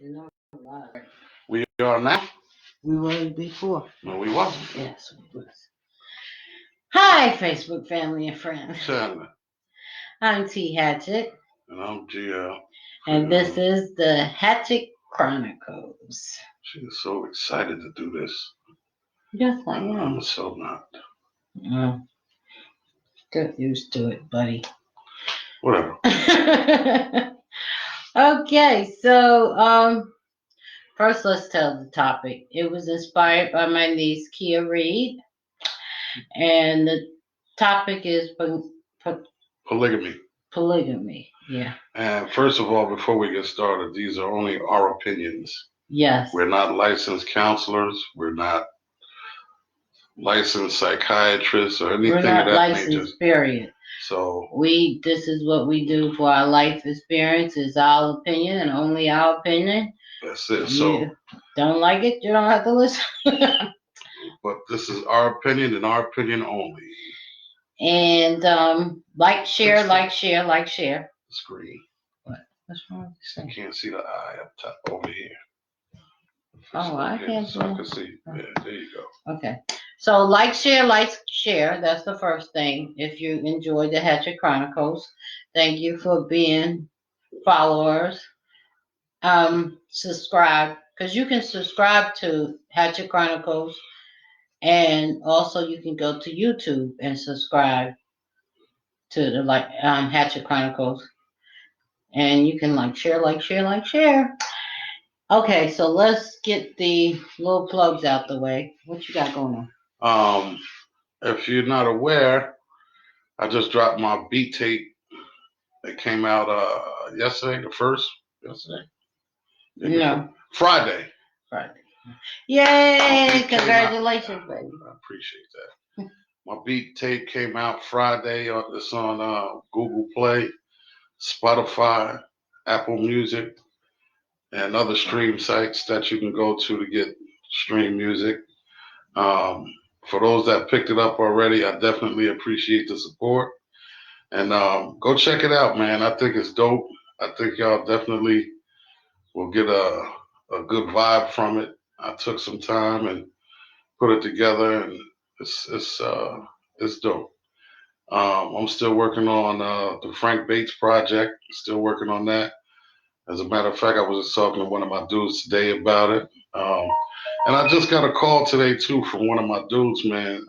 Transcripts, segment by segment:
You know, live. We are now. We were before. No, we wasn't. Yes, we was. Hi, Facebook family and friends. Chandler. I'm T. Hatchett. And I'm GL. And this is the Hatchett Chronicles. She is so excited to do this. Yes, I am. I'm so not. Get used to it, buddy. Whatever. Okay, so first let's tell the topic. It was inspired by my niece Kia Reed, and the topic is polygamy. Polygamy, yeah. And first of all, before we get started, these are only our opinions. Yes. We're not licensed counselors. We're not licensed psychiatrists or anything of that nature. We're not licensed, period. So this is what we do for our life experience. Is our opinion and only our opinion. That's it. So don't like it, you don't have to listen. But this is our opinion and our opinion only. And like, share. Screen. What? What's wrong? You can't see the eye up top over here. Oh, I can't see. I can see. Yeah, there you go. Okay. So like, share. That's the first thing. If you enjoyed the Hatchett Chronicles, thank you for being followers. Subscribe, because you can subscribe to Hatchett Chronicles, and also you can go to YouTube and subscribe to the Hatchett Chronicles, and you can share. Okay, so let's get the little plugs out the way. What you got going on? If you're not aware, I just dropped my beat tape. It came out yesterday. Yesterday. No. Friday. Yay! Congratulations, baby. I appreciate that. My beat tape came out Friday. It's on Google Play, Spotify, Apple Music, and other stream sites that you can go to get stream music. For those that picked it up already, I definitely appreciate the support. And go check it out, man. I think it's dope. I think y'all definitely will get a good vibe from it. I took some time and put it together, and it's dope. I'm still working on the Frank Bates project. Still working on that. As a matter of fact, I was just talking to one of my dudes today about it. And I just got a call today too from one of my dudes, man.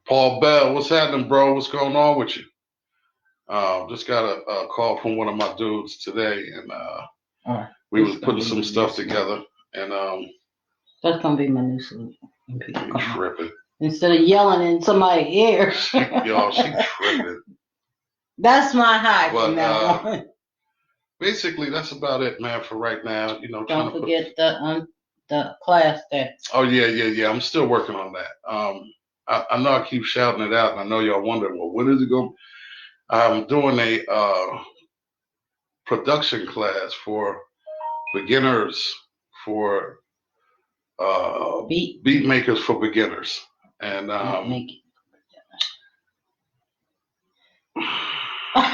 Paul Bell, what's happening, bro? What's going on with you? Just got a call from one of my dudes today, and we was putting some stuff together. And that's gonna be my new salute. You tripping? Instead of yelling in somebody's ear. Y'all, she tripping. That's my high from now on. Basically, that's about it, man, for right now. You know, don't forget the class that. Oh yeah. I'm still working on that. I know I keep shouting it out, and I know y'all wondering, well, when is it going? I'm doing a production class for beginners, for beat makers for beginners, and I'm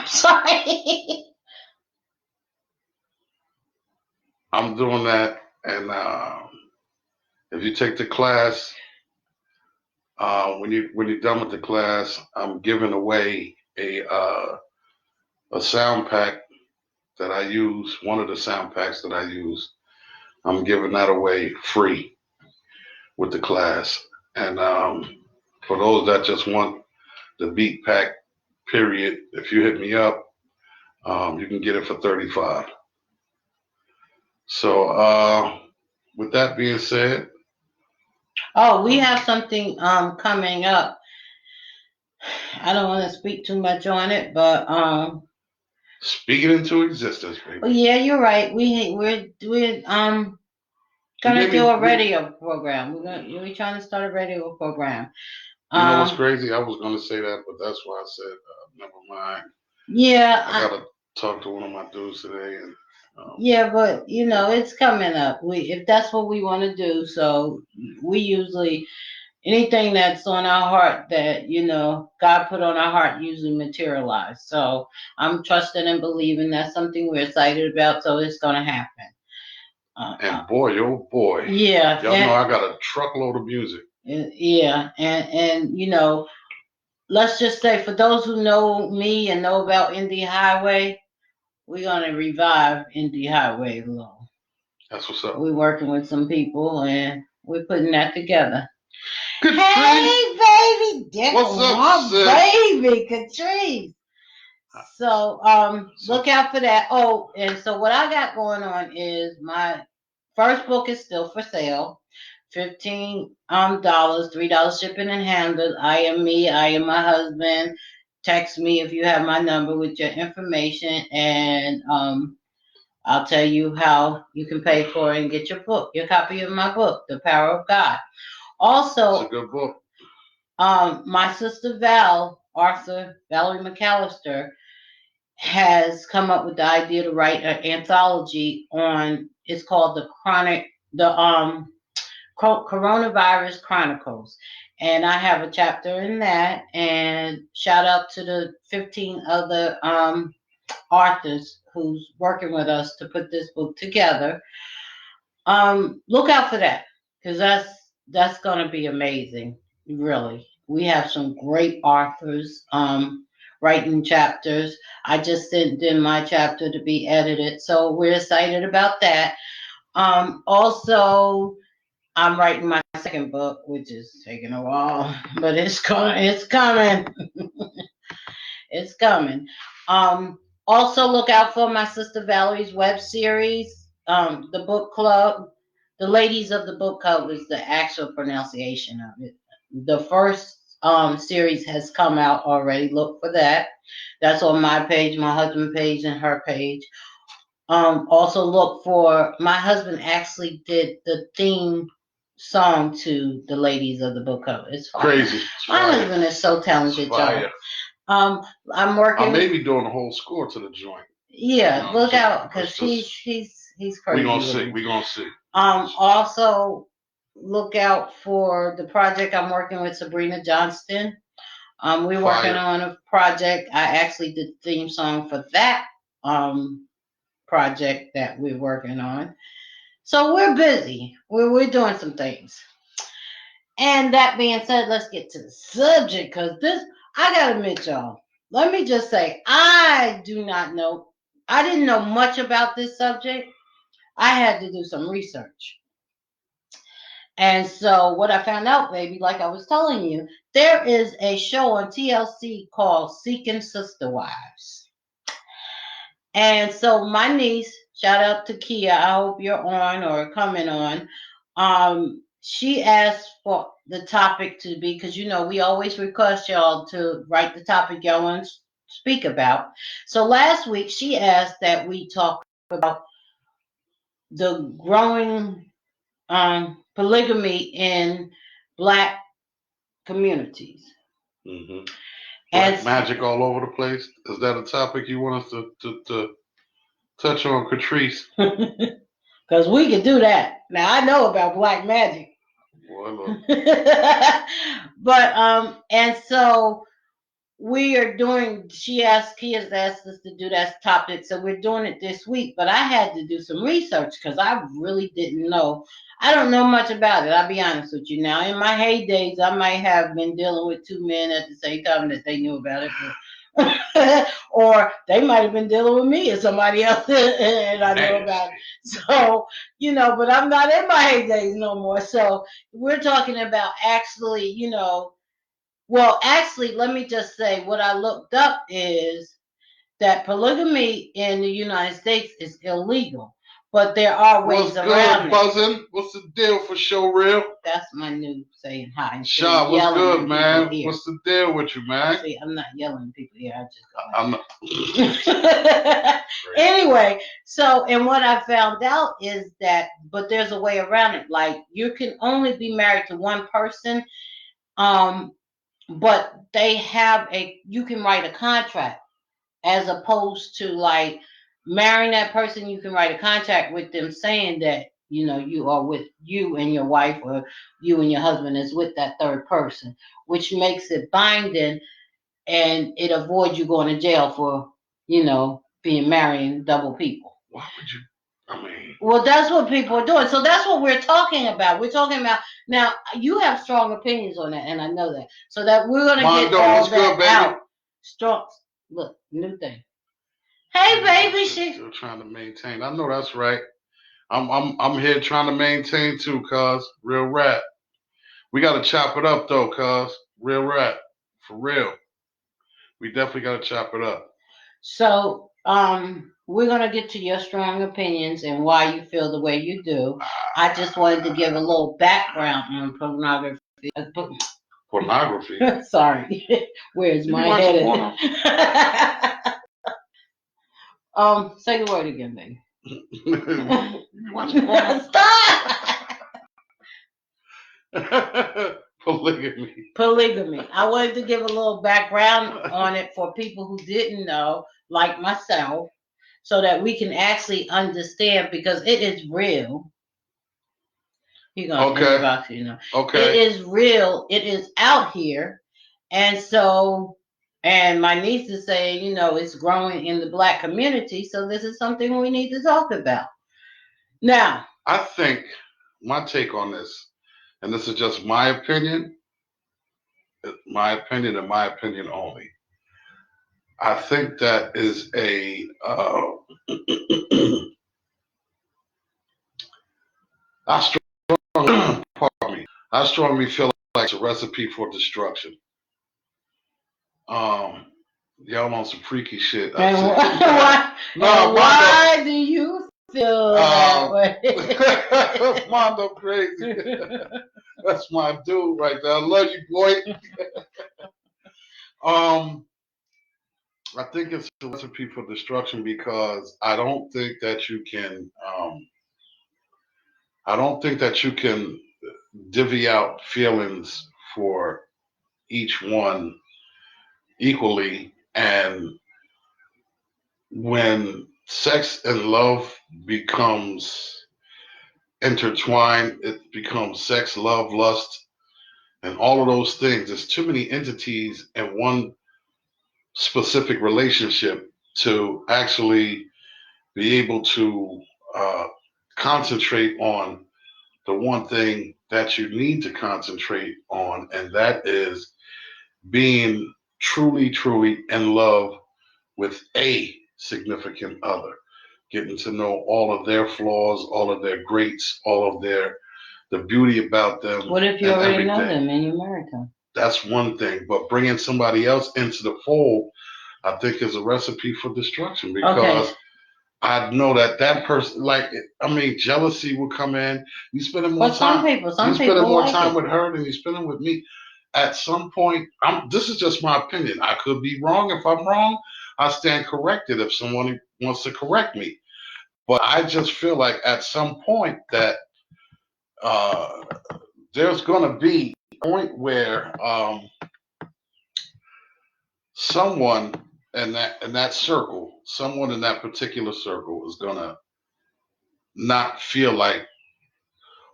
sorry. I'm doing that, and if you take the class, when you're done with the class, I'm giving away a sound pack that I use. One of the sound packs that I use, I'm giving that away free with the class. And for those that just want the beat pack, period, if you hit me up, you can get it for $35. So with that being said, we have something coming up. I don't want to speak too much on it, but speak it into existence, baby. Well, yeah, you're right. We're gonna do a radio program. We're trying to start a radio program. You know what's crazy? I was gonna say that, but that's why I said never mind. Yeah, I gotta talk to one of my dudes today, and yeah, but it's coming up. If that's what we want to do, so we usually, anything that's on our heart that, God put on our heart usually materialize. So I'm trusting and believing that's something we're excited about, so it's going to happen. And boy, oh boy. Yeah. Y'all know I got a truckload of music. Yeah. And let's just say for those who know me and know about Indie Highway, we're going to revive Indie Highway Low. That's what's up. We're working with some people and we're putting that together. Catrice. Hey, baby. What's up, my sis? baby, Catrice. So, look out for that. Oh, and so what I got going on is my first book is still for sale. $15 $3 shipping and handling. I am me. I am my husband. Text me if you have my number with your information, and I'll tell you how you can pay for it and get your copy of my book, The Power of God. Also, it's a good book. My sister Valerie McAllister, has come up with the idea to write an anthology on. It's called the Coronavirus Chronicles, and I have a chapter in that. And shout out to the 15 other authors who's working with us to put this book together. Look out for that, because that's gonna be amazing. Really, we have some great authors writing chapters. I just sent in my chapter to be edited, so we're excited about that. Also, I'm writing my second book, which is taking a while, but it's coming. It's coming. It's coming. Also, look out for my sister Valerie's web series, the book club. The ladies of the book club is the actual pronunciation of it. The first series has come out already. Look for that. That's on my page, my husband's page, and her page. Also look for my husband actually did the theme song to the ladies of the book club. It's crazy. My husband is so talented, y'all. I'm working. I may be doing the whole score to the joint. Yeah, look out, because he's crazy. We gonna see. Also look out for the project I'm working with Sabrina Johnston. We're working on a project. I actually did the theme song for that project that we're working on. So we're busy. We're doing some things. And that being said, let's get to the subject, because I gotta admit, y'all, let me just say, I didn't know much about this subject. I had to do some research. And so what I found out, baby, like I was telling you, there is a show on TLC called Seeking Sister Wives. And so my niece, shout out to Kia, I hope you're on or coming on. She asked for the topic to be, because we always request y'all to write the topic y'all want to speak about. So last week she asked that we talk about the growing polygamy in Black communities. Mm-hmm. Black magic all over the place. Is that a topic you want us to touch on, Catrice? Because we can do that. Now I know about black magic. Well, but and so we are doing. Kia's asked us to do that topic, so we're doing it this week. But I had to do some research because I really didn't know. I don't know much about it. I'll be honest with you. Now, in my heydays, I might have been dealing with two men at the same time that they knew about it. Or they might have been dealing with me or somebody else and I know about it. So, but I'm not in my heydays no more. So we're talking about actually, let me just say what I looked up is that polygamy in the United States is illegal. But there are ways around it. What's good, buzzin'? What's the deal for show real? That's my new saying hi. Shaw, what's good, man? What's the deal with you, man? See, I'm not yelling at people here. I'm not. Anyway, and what I found out is that, but there's a way around it. Like, you can only be married to one person, but you can write a contract, as opposed to like marrying that person. You can write a contract with them saying that you are with you and your wife, or you and your husband is with that third person, which makes it binding, and it avoids you going to jail for, being marrying double people. Why would you? I mean, well, that's what people are doing. So that's what we're talking about. We're talking about now. You have strong opinions on that, and I know that. So that we're gonna get all that out. Strong. Look, new thing. Hey, baby, still trying to maintain. I know that's right. I'm here trying to maintain too, cuz real rap. We gotta chop it up though, cuz real rap for real. We definitely gotta chop it up. So, we're gonna get to your strong opinions and why you feel the way you do. I just wanted to give a little background on pornography. Pornography. Sorry, where's my head? Say the word again, baby. You watch porn? Stop. Polygamy. I wanted to give a little background on it for people who didn't know, like myself, so that we can actually understand, because it is real. You're gonna hear about it, Okay. It is real. It is out here, and so, and my niece is saying, it's growing in the Black community. So this is something we need to talk about. Now, I think my take on this, and this is just my opinion, and my opinion only. I think that is I strongly feel like it's a recipe for destruction. Y'all on some freaky shit. Why do you feel that way? Mondo crazy. That's my dude right there. I love you, boy. I think it's a recipe for destruction because I don't think that you can. I don't think that you can divvy out feelings for each one equally, and when sex and love becomes intertwined, it becomes sex, love, lust, and all of those things. There's too many entities in one specific relationship to actually be able to concentrate on the one thing that you need to concentrate on, and that is being truly, truly in love with a significant other, getting to know all of their flaws, all of their greats, all of the beauty about them. What if you already know them and you married them? That's one thing, but bringing somebody else into the fold, I think, is a recipe for destruction, because I know that person, jealousy will come in. You spending more time. You spending more time with her than you spending with me. At some point, this is just my opinion. I could be wrong. If I'm wrong, I stand corrected if someone wants to correct me. But I just feel like at some point that there's going to be a point where someone in that circle, someone in that particular circle is going to not feel like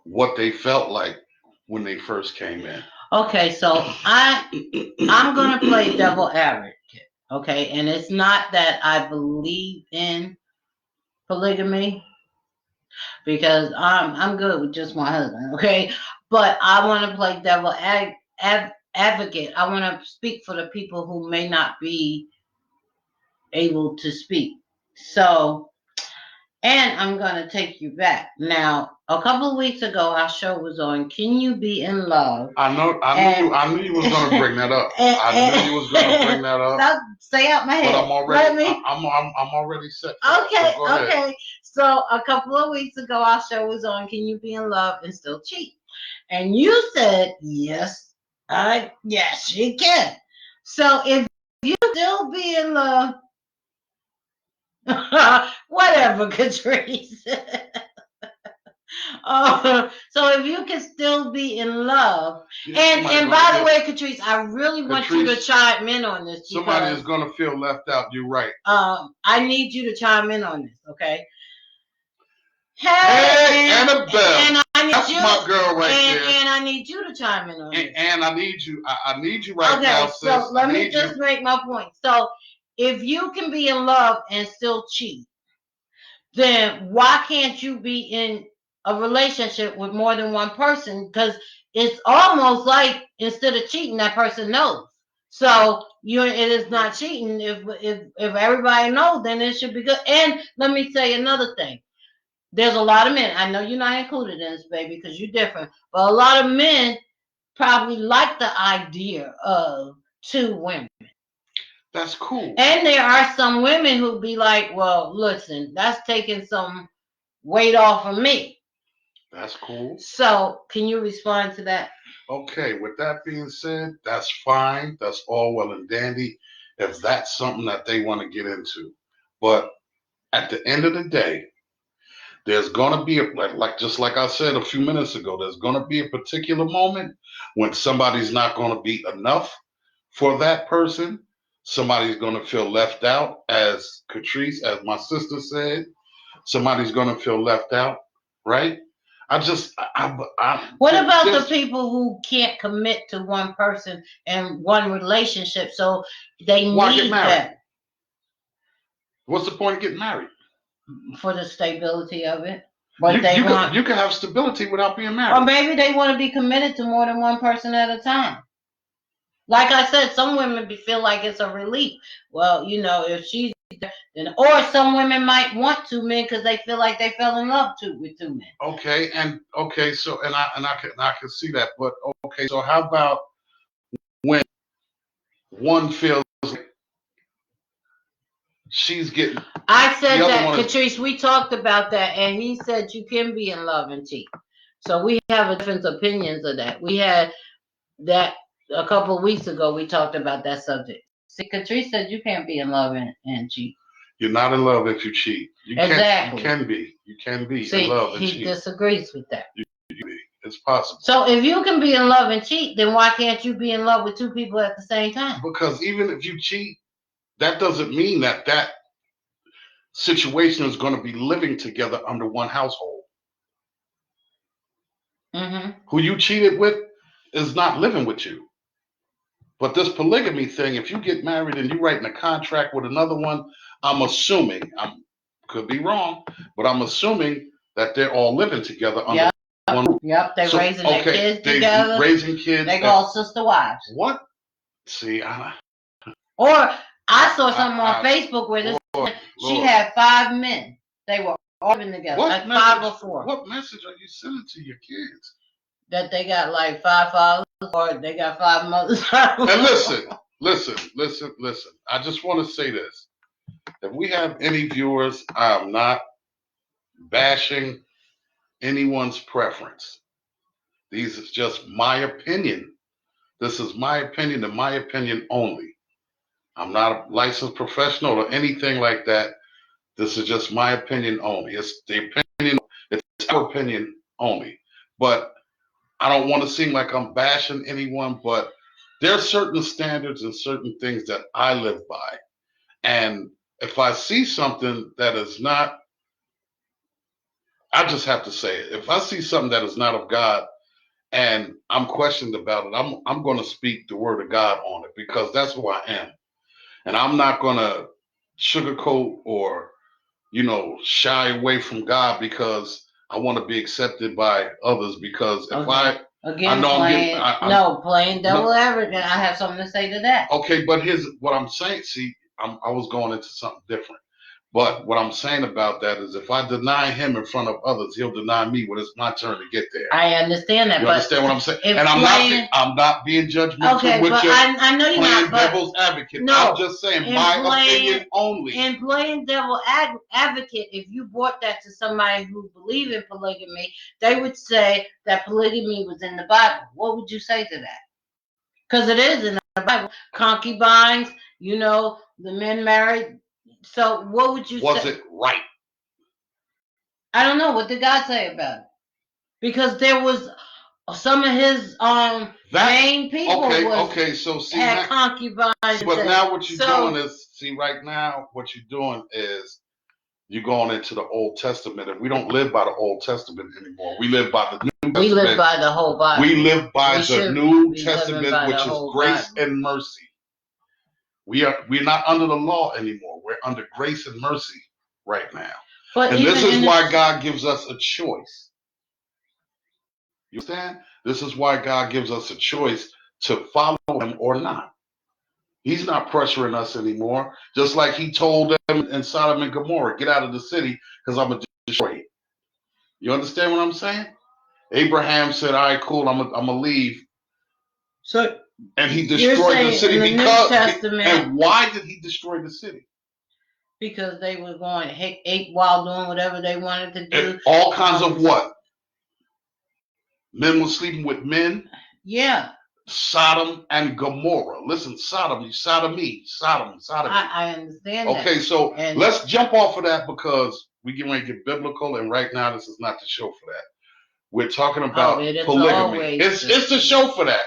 what they felt like when they first came in. Okay, so I'm gonna play devil advocate. Okay, and it's not that I believe in polygamy, because I'm good with just my husband. Okay, but I want to play devil advocate. I want to speak for the people who may not be able to speak. So, and I'm going to take you back. Now, a couple of weeks ago, our show was on Can You Be in Love? I knew you was going to bring that up. I knew you was going to bring that up. Stop, stay out my head. But I'm already set. Okay, okay. So a couple of weeks ago, our show was on Can You Be in Love and Still Cheat? And you said, yes, you can. So if you still be in love, whatever, Catrice. So if you can still be in love, and by the way, Catrice, I really want you to chime in on this. Somebody is going to feel left out. You're right. I need you to chime in on this, okay? Hey, Annabelle. And I need That's you, my girl right there. And I need you to chime in on this. And I need you. I need you right now, sis. Okay, so let me just make my point. So if you can be in love and still cheat, then why can't you be in a relationship with more than one person? Because it's almost like instead of cheating, that person knows. So it is not cheating. If everybody knows, then it should be good. And let me say another thing. There's a lot of men. I know you're not included in this, baby, because you're different. But a lot of men probably like the idea of two women. That's cool. And there are some women who be like, well, listen, that's taking some weight off of me. That's cool. So can you respond to that? Okay, with that being said, that's fine. That's all well and dandy if that's something that they want to get into. But at the end of the day, there's gonna be just like I said a few minutes ago, there's gonna be a particular moment when somebody's not gonna be enough for that person. Somebody's gonna feel left out, as Catrice, as my sister said. Somebody's gonna feel left out, right? What about the people who can't commit to one person and one relationship, so they need that? What's the point of getting married? For the stability of it. But you can have stability without being married. Or maybe they want to be committed to more than one person at a time. Like I said, some women feel like it's a relief. Well, if she's or some women might want two men because they feel like they fell in love with two men. Okay, so I can see that, but okay, so how about when one feels like she's getting? I said that, Catrice. We talked about that, and he said you can be in love and cheat. So we have different opinions of that. We had that a couple of weeks ago. We talked about that subject. See, Catrice said you can't be in love and cheat. You're not in love if you cheat. Exactly. You can be in love and cheat. He disagrees with that. It's possible. So if you can be in love and cheat, then why can't you be in love with two people at the same time? Because even if you cheat, that doesn't mean that situation is going to be living together under one household. Mm-hmm. Who you cheated with is not living with you. But this polygamy thing, if you get married and you're writing a contract with another one, I'm assuming, could be wrong, but I'm assuming that they're all living together under one roof. Yep, they're raising their kids together. Raising kids. They call sister wives. What? See, or I saw something on Facebook where she had 5 men. They were all living together, like 5 or 4. What message are you sending to your kids? That they got like 5 fathers or they got 5 mothers. And listen. I just want to say this. If we have any viewers, I'm not bashing anyone's preference. These is just my opinion. This is my opinion and my opinion only. I'm not a licensed professional or anything like that. This is just my opinion only. It's the opinion. It's our opinion only. But I don't want to seem like I'm bashing anyone, but there's certain standards and certain things that I live by. And if I see something that is not, I just have to say it. If I see something that is not of God and I'm questioned about it, I'm going to speak the word of God on it because that's who I am. And I'm not going to sugarcoat or, shy away from God because I want to be accepted by others because if playing devil advocate, I have something to say to that. Okay, but here's what I'm saying. See, I was going into something different. But what I'm saying about that is if I deny him in front of others, he'll deny me when it's my turn to get there. I understand that. You understand what I'm saying? And I'm not being judgmental with you. I know you're not. Devil's advocate. No, I'm just saying my opinion only. In playing devil advocate, if you brought that to somebody who believed in polygamy, they would say that polygamy was in the Bible. What would you say to that? Because it is in the Bible. Concubines, the men married. So what would you say? Was it right? I don't know. What did God say about it? Because there was some of his main people had concubines. But now what you're doing is, see, right now what you're doing is you're going into the Old Testament, and we don't live by the Old Testament anymore. We live by the New Testament. We live by the whole Bible. We live by the New Testament, which is grace Bible. and mercy. We're not under the law anymore. We're under grace and mercy right now. And this is why God gives us a choice. You understand? This is why God gives us a choice to follow him or not. He's not pressuring us anymore. Just like he told them in Sodom and Gomorrah, get out of the city because I'm going to destroy it. You understand what I'm saying? Abraham said, all right, cool, I'm going to leave. So, and he destroyed the city and why did he destroy the city? Because they were going ape while doing whatever they wanted to do. And all kinds of what? Men were sleeping with men? Yeah. Sodom and Gomorrah. Listen, sodomy. I understand that. Okay, so let's jump off of that because we get ready to get biblical, and right now this is not the show for that. We're talking about polygamy. It's the show for that.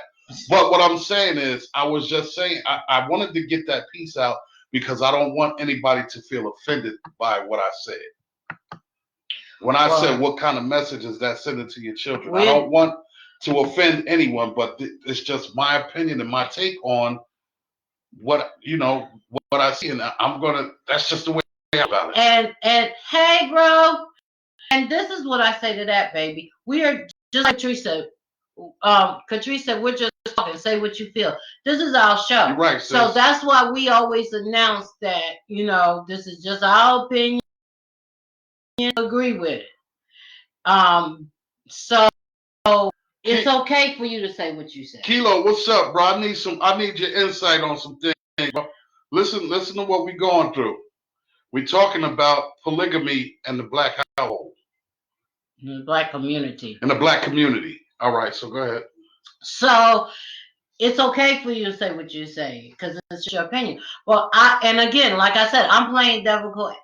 But what I'm saying is, I was just saying, I wanted to get that piece out because I don't want anybody to feel offended by what I said. When I said, what kind of message is that sending to your children? I don't want to offend anyone, but it's just my opinion and my take on what I see. And that's just the way I am about it. And hey, bro, and this is what I say to that, baby. We are just like Teresa. Katrina, we're just talking. Say what you feel. This is our show. You're right, sis. So that's why we always announce that, this is just our opinion. Agree with it. So it's okay for you to say what you say. Kilo, what's up, bro? I need your insight on some things, bro. Listen to what we're going through. We're talking about polygamy and the black household. In the black community. In the black community. All right, so go ahead. So it's okay for you to say what you say because it's your opinion. Well, again, like I said, I'm playing devil's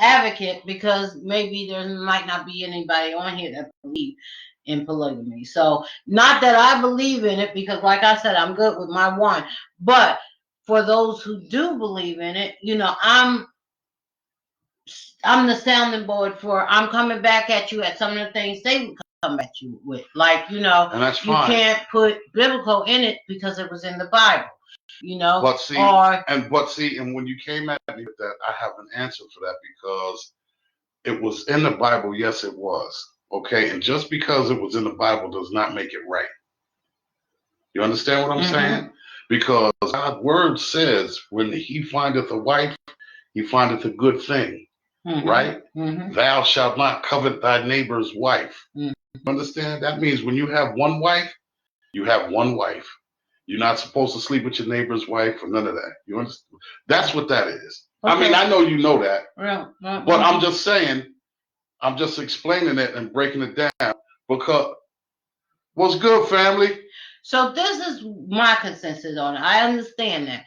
advocate because maybe there might not be anybody on here that believe in polygamy. So not that I believe in it because, like I said, I'm good with my one. But for those who do believe in it, I'm the sounding board for. I'm coming back at you at some of the things they would come at you with, like and that's fine. You can't put biblical in it because it was in the Bible, But see, and when you came at me with that, I have an answer for that because it was in the Bible. Yes, it was. Okay, and just because it was in the Bible does not make it right. You understand what I'm saying? Because God's word says, when he findeth a wife, he findeth a good thing. Right? Thou shalt not covet thy neighbor's wife. Understand? That means when you have one wife, you have one wife. You're not supposed to sleep with your neighbor's wife or none of that. You understand? That's what that is. Okay. I mean, I know you know that. But I'm just saying, I'm just explaining it and breaking it down because what's good, family? So this is my consensus on it. I understand that.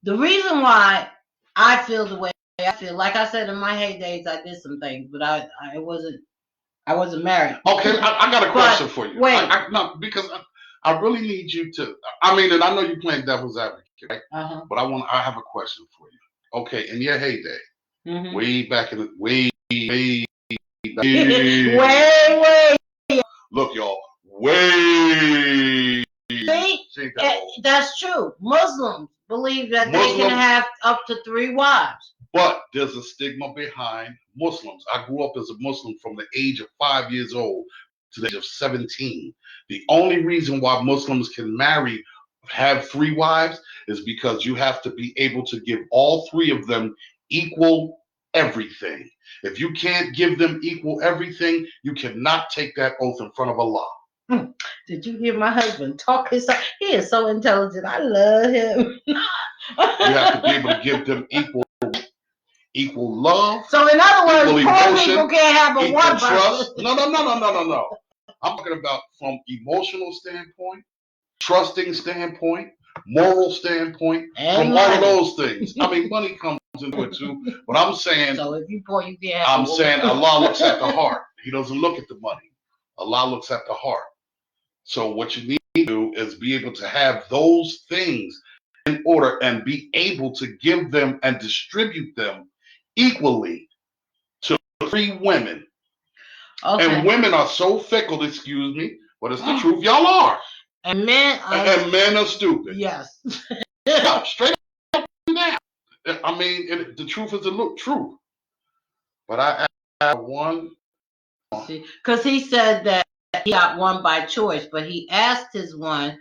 The reason why I feel the way I feel, like I said, in my heydays, I did some things, but I wasn't married. Okay, I got a question for you. Wait. Because I really need you to, and I know you're playing devil's advocate, right? But I have a question for you. Okay, in your heyday, way back in the, way. Look, y'all, way. See, that's true. Muslims believe that they can have up to 3 wives. But there's a stigma behind Muslims. I grew up as a Muslim from the age of 5 years old to the age of 17. The only reason why Muslims can have 3 wives is because you have to be able to give all 3 of them equal everything. If you can't give them equal everything, you cannot take that oath in front of Allah. Did you hear my husband talking? He is so intelligent. I love him. You have to be able to give them equal love. So in other words, poor people can't have but one trust. No. I'm talking about from emotional standpoint, trusting standpoint, moral standpoint, and from all of those things. I mean, money comes into it too, but I'm saying. So if you poor, you can't have. I'm saying Allah looks at the heart. He doesn't look at the money. Allah looks at the heart. So what you need to do is be able to have those things in order and be able to give them and distribute them equally to 3 women. Okay. And women are so fickle, excuse me, but it's the truth. Y'all are. And men are stupid. Yes. No, straight up now. I mean, the truth is the truth. But I have one. Because he said that he got one by choice, but he asked his one,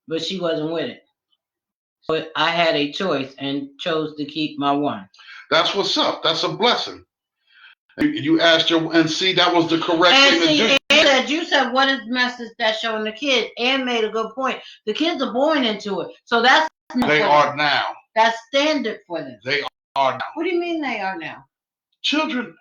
but she wasn't with it. So I had a choice and chose to keep my one. That's what's up. That's a blessing. You asked and see, that was the correct thing to do. And you said, what is the message that's showing the kids? And made a good point. The kids are born into it. So that's they are now. That's standard for them. They are now. What do you mean they are now? Children,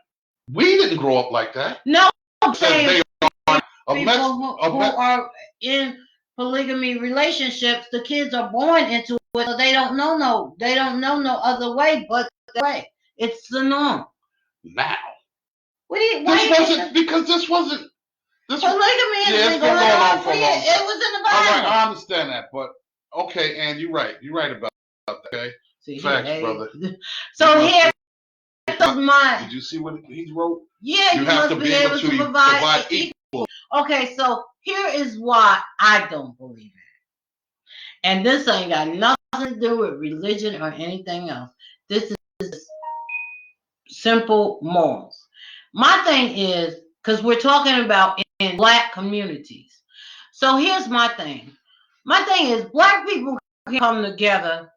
we didn't grow up like that. No, I'm saying they are people who are in polygamy relationships, the kids are born into it, so they don't know no other way but the way. It's the norm. Now. Because this wasn't polygamy has been going on for years. It was in the Bible. All right, I understand that, but okay, and you're right. You're right about that. Okay, facts, brother. So here is mine. Did you see what he wrote? Yeah, you have to be able to provide equal. Okay, so here is why I don't believe it. And this ain't got nothing to do with religion or anything else. This is simple morals. My thing is, because we're talking about in Black communities. So here's my thing. My thing is, Black people can come together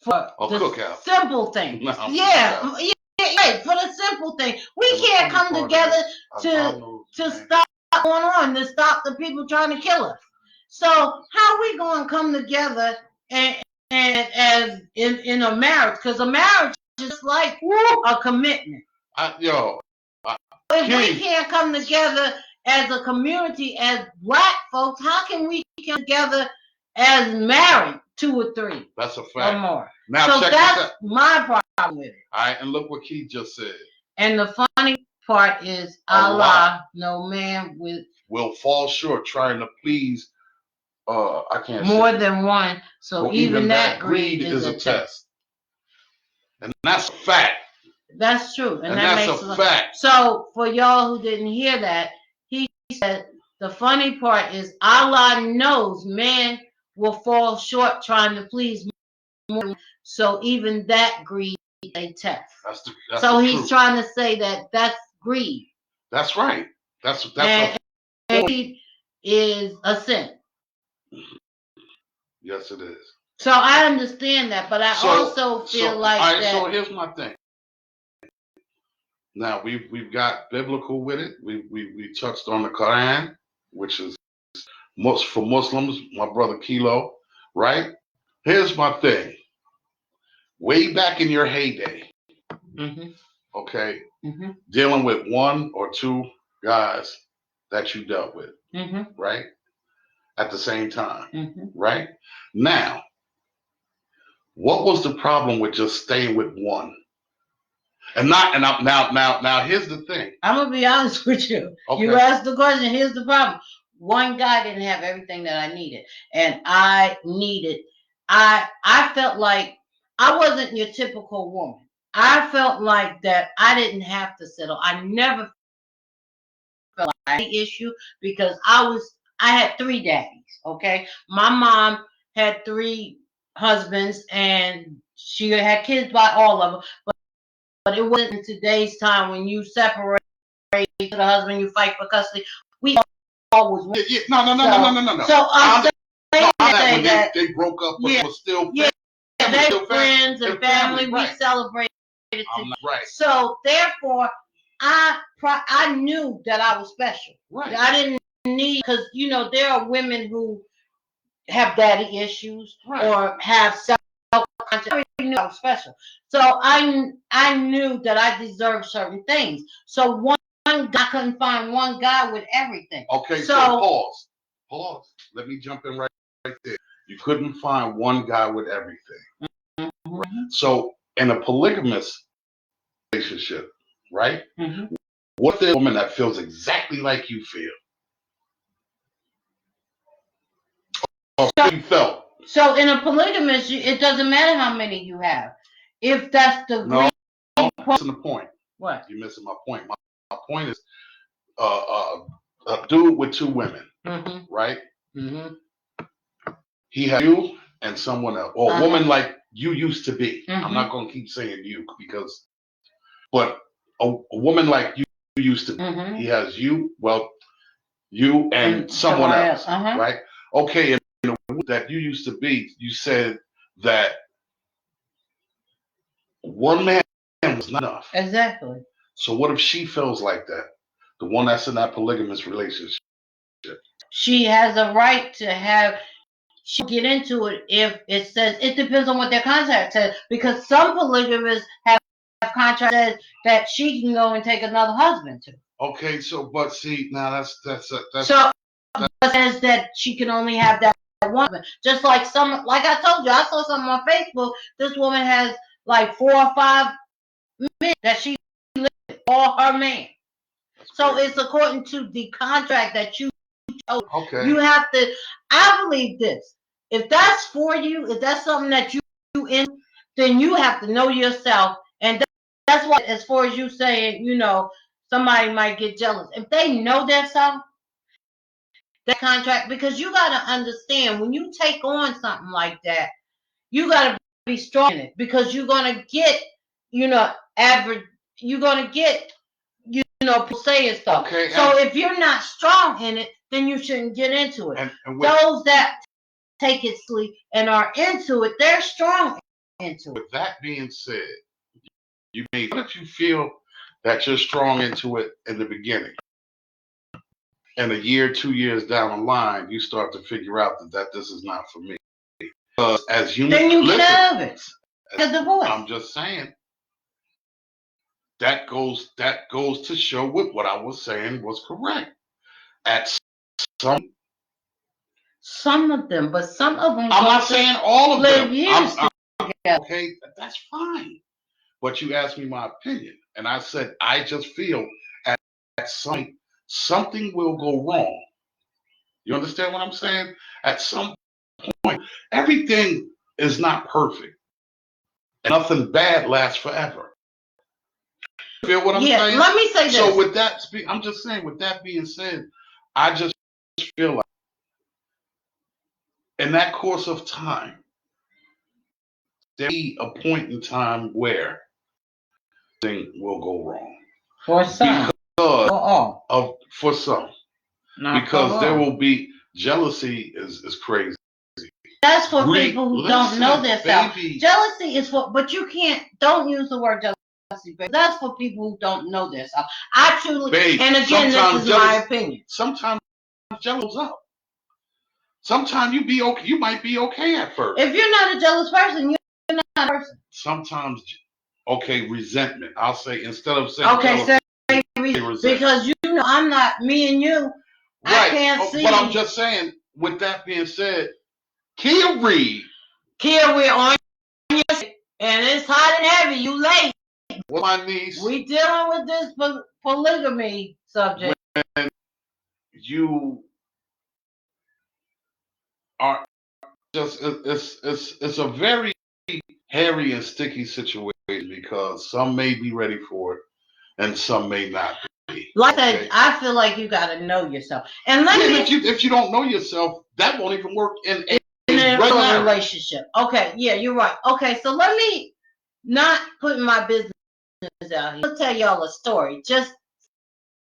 for the simple things. No, right, for the simple thing. We can't come together to stop what's going on, to stop the people trying to kill us. So how are we going to come together and as in a marriage? Because a marriage is like a commitment. If we can't come together as a community, as Black folks, how can we come together as married 2 or 3? That's a fact. Or more. Now so that's my problem with it. All right, and look what Keith just said. And the funny part is, Allah, no man will fall short trying to please. I can't more than one. So even that greed is a test. And that's a fact. That's true. And that makes a fact. So for y'all who didn't hear that, he said the funny part is Allah knows man will fall short trying to please more. So even that greed is a test. So he's trying to say that that's greed. That's right. That's and greed is a sin. Yes, it is. So I understand that, but I also feel like that. So here's my thing. Now we've got biblical with it. We touched on the Quran, which is for Muslims. My brother Kilo, right? Here's my thing. Way back in your heyday, okay, dealing with 1 or 2 guys that you dealt with, right? At the same time, right? Now, what was the problem with just staying with one? Now here's the thing. I'm gonna be honest with you. Okay. You asked the question. Here's the problem. One guy didn't have everything that I needed, and I felt like I wasn't your typical woman. I felt like that I didn't have to settle. I never felt like the issue because I had 3 daddies. Okay, my mom had 3 husbands, and she had kids by all of them, but it wasn't in today's time when you separate the husband, you fight for custody. We always win. No. So I'm saying that they broke up, but was still friends. They were friends and family. We celebrated. Right. So therefore, I knew that I was special. Right. I didn't need, because there are women who have daddy issues or have self-conscious. I knew I was special. So I knew that I deserved certain things. So I couldn't find one guy with everything. Okay, so pause. Let me jump in right there. You couldn't find one guy with everything. Mm-hmm. So in a polygamous relationship, right? Mm-hmm. What's the woman that feels exactly like you feel? Or you felt? So in a polygamous, it doesn't matter how many you have. If that's the missing the point. What? You're missing my point. My point is a dude with two women, right? He has you and someone else, or a woman like you used to be. I'm not going to keep saying you but a woman like you used to be. He has you, you and someone else, right? Okay, and that you used to be, you said that one man was not enough. Exactly. So what if she feels like that? The one that's in that polygamous relationship. She has a right to have. She'll get into it if it says, it depends on what their contract says, because some polygamists have contracts that she can go and take another husband to. Okay, so but see now that's so it says that she can only have that one. Just like I told you, I saw something on Facebook. This woman has like 4 or 5 men that she lives with, all her man. So it's according to the contract that you chose. Okay. You have to. I believe this. If that's for you, if that's something that you in, then you have to know yourself, and that's why. As far as you saying, somebody might get jealous if they know themselves. That contract, because you got to understand when you take on something like that, you got to be strong in it, because you're gonna get, average. You're gonna get, people saying stuff. Okay, so if you're not strong in it, then you shouldn't get into it. And those that take it sleep and are into it, they're strong into it. With that being said, how did you feel that you're strong into it in the beginning? And a year, 2 years down the line, you start to figure out that this is not for me. Because as humans, then you get out of it. I'm just saying. That goes to show what I was saying was correct. At some of them, but some of them. I'm not saying all of them. I'm okay, that's fine. But you asked me my opinion, and I said I just feel at something will go wrong. You understand what I'm saying? At some point, everything is not perfect, and nothing bad lasts forever. Feel what I'm saying? Let me say this. So with that, I'm just saying. With that being said, I just feel like in that course of time, there'll be a point in time where things will go wrong. For some. For some. Because there will be jealousy is crazy. That's for people who don't know themselves. Jealousy is but you don't use the word jealousy. That's for people who don't know themselves. I truly, and again, this is my opinion. Sometimes jealous up. Sometimes you might be okay at first. If you're not a jealous person, you're not a person. Sometimes, resentment. I'll say, instead of saying jealousy, because I'm not, me and you. Right. I can't see. But I'm just saying, with that being said, Kia Reed, we're on your and it's hot and heavy. You late. With my niece. We dealing with this polygamy subject. When you are just, it's a very hairy and sticky situation, because some may be ready for it and some may not be. Like I said, I feel like you got to know yourself. And if you don't know yourself, that won't even work in a regular relationship. Okay, yeah, you're right. Okay, so let me not put my business out here. I'll tell y'all a story. Just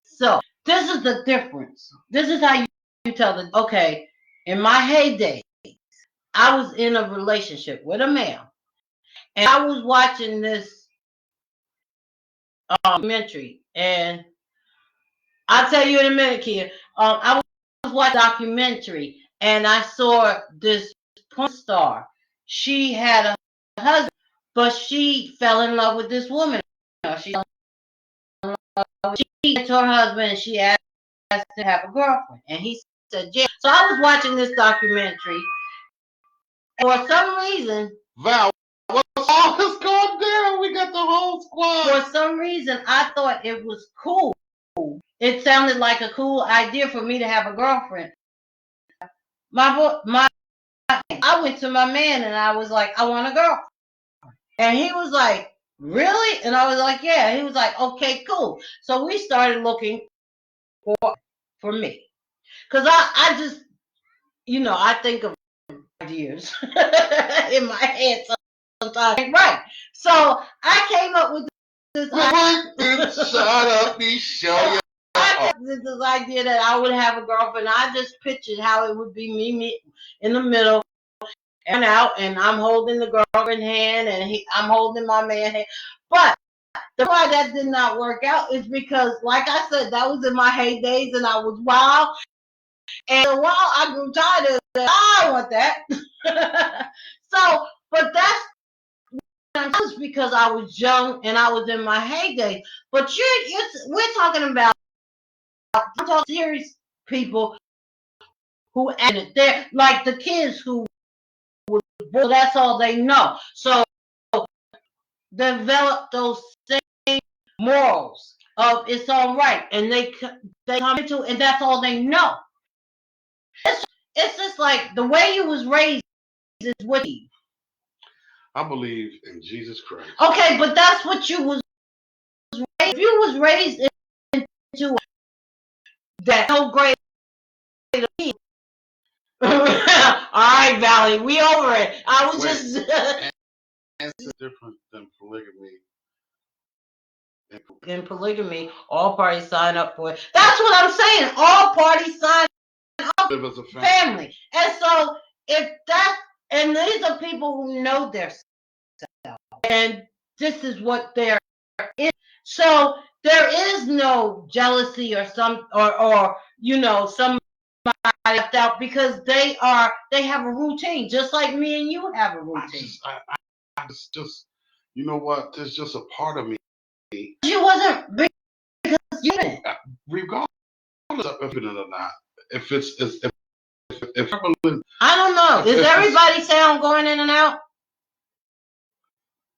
so this is the difference. This is how you tell okay, in my heyday, I was in a relationship with a male, and I was watching this documentary, and I'll tell you in a minute, Kia. I was watching a documentary, and I saw this porn star. She had a husband, but she fell in love with this woman. She went to her husband, and she asked to have a girlfriend, and he said, "Yeah." So I was watching this documentary. For some reason, Val, what's all this going down? We got the whole squad. For some reason, I thought it was cool. It sounded like a cool idea for me to have a girlfriend. I went to my man and I was like, I want a girlfriend. And he was like, really? And I was like, yeah. He was like, okay, cool. So we started looking for me. Because I just, I think of ideas in my head sometimes. Right. So I came up with this idea. Shut up, me show you. This idea that I would have a girlfriend. I just pictured how it would be me in the middle and out, and I'm holding the girlfriend hand, and I'm holding my man hand. But the why that did not work out is because, like I said, that was in my heydays, and I was wild. And a while I grew tired of that. I want that. So, but that's just because I was young and I was in my heyday. But we're talking about serious people who added there, like the kids who were born, that's all they know. So develop those same morals of it's all right, and they come into, and that's all they know. It's just like the way you was raised is what. I believe in Jesus Christ. Okay, but that's what you was raised. If you was raised into that no great. All right, Valley, we over it. I was just. And it's different than polygamy. In polygamy, all parties sign up for it. That's what I'm saying. All parties sign up Live as a family. And so and these are people who know their self, and this is what they're in. So there is no jealousy or somebody left out, because they have a routine, just like me and you have a routine. It's just, you know what? There's just a part of me. You wasn't because you didn't. Regardless of if it or not, if I don't know. Is everybody sound going in and out?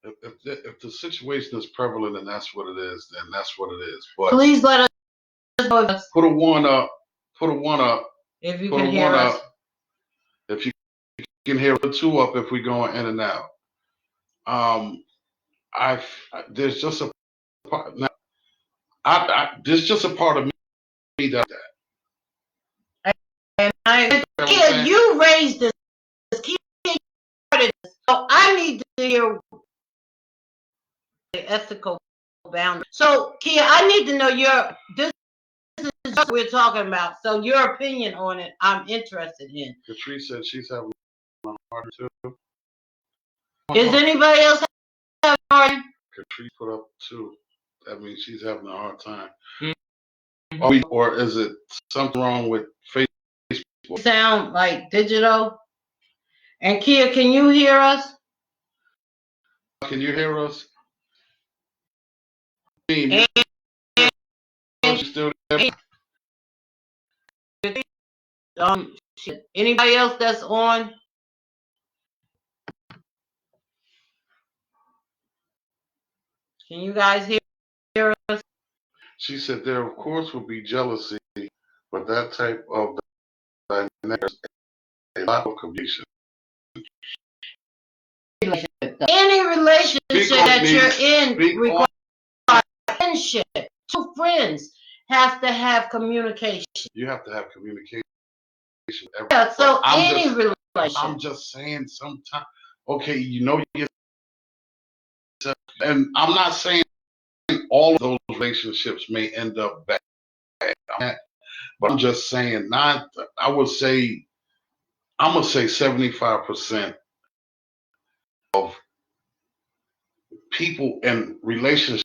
If the situation is prevalent and that's what it is, then that's what it is. But please let us know. Put a one up. Put a one up. If you can hear us. If you can hear a two up if we're going in and out. There's just a part now. There's just a part of me that. And kid, you raised this kid, so I need to hear the ethical boundary. So, Kia, I need to know this is what we're talking about. So your opinion on it, I'm interested in. Katrina said she's having a hard time too. Is anybody else having a hard time? Katrina put up 2. That means she's having a hard time. Mm-hmm. Or is it something wrong with Facebook? You sound like digital. And Kia, can you hear us? Can you hear us? Still there? Anybody else that's on? Can you guys hear us? She said there, of course, will be jealousy, but that type of dynamic is a lot of confusion. Any relationship that you're in requires friendship. 2 friends have to have communication. You have to have communication. Yeah, so any relationship. I'm just saying sometimes, okay, and I'm not saying all of those relationships may end up bad, but I'm just saying I'm going to say 75% of people in relationships,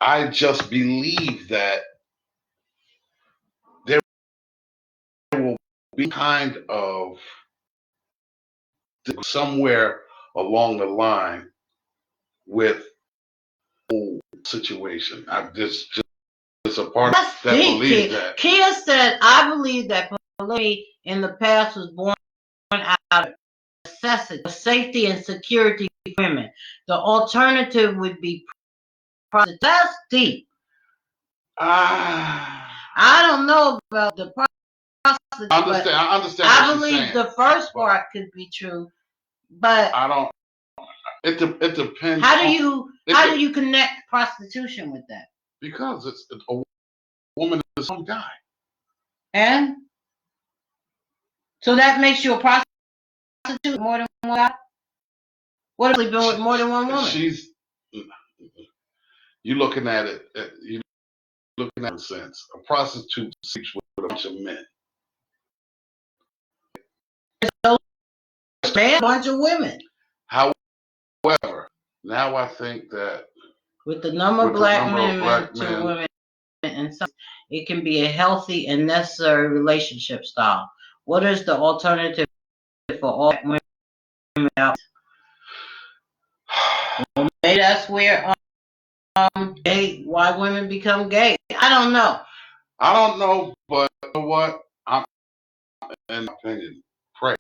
I just believe that there will be kind of somewhere along the line with the whole situation. It's a part that believes that. Kia said, I believe that polygamy in the past was born out of necessity, safety and security for women. The alternative would be prostitution. That's deep. I don't know about the prostitution. I understand. I believe the first part could be true, but I don't. It depends. How do you connect prostitution with that? Because it's a woman is some guy. And so that makes you a prostitute more than one guy? What if you've been with more than one woman? You're looking at it. You're looking at it in a sense. A prostitute sleeps with a bunch of men. So a bunch of women. However, now I think that with the number of black men to women, and some, it can be a healthy and necessary relationship style. What is the alternative for all women out? Well, maybe that's where why women become gay. I don't know. But you know what? In my opinion, pray.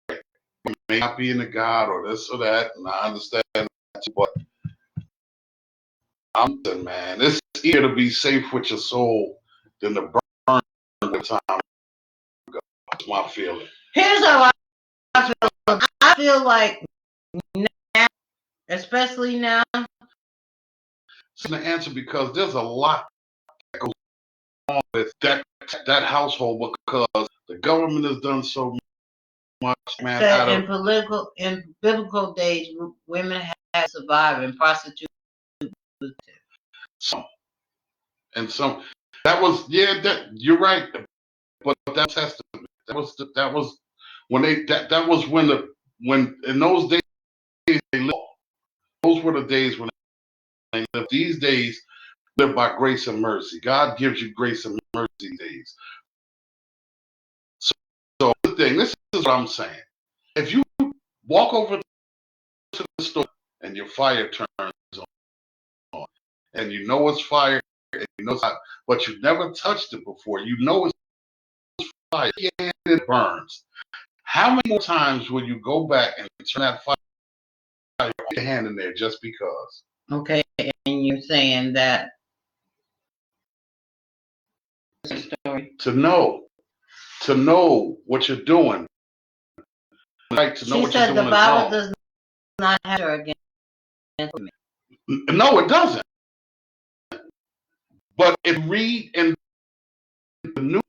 You may not be into God or this or that, and I understand that, but I'm saying, man, it's easier to be safe with your soul than to burn the time ago. That's my feeling. Here's how I feel. I feel like now, especially now. It's an answer because there's a lot that goes on with that household because the government has done so much, man. In biblical days, women had survived in prostitution. Some that was that you're right, but that testament that was when that was when in those days they lived. Those were the days when they lived. These days live by grace and mercy. God gives you grace and mercy these days. So the thing, this is what I'm saying. If you walk over to the store and your fire turns on, and you know it's fire, and you know it's hot, but you've never touched it before, you know it's fire, and it burns. How many more times will you go back and turn that fire, put your hand in there just because? Okay, and you're saying that to know what you're doing, right? To know what you're doing. She said the Bible does not have her against me. No, it doesn't. But if you read in the New,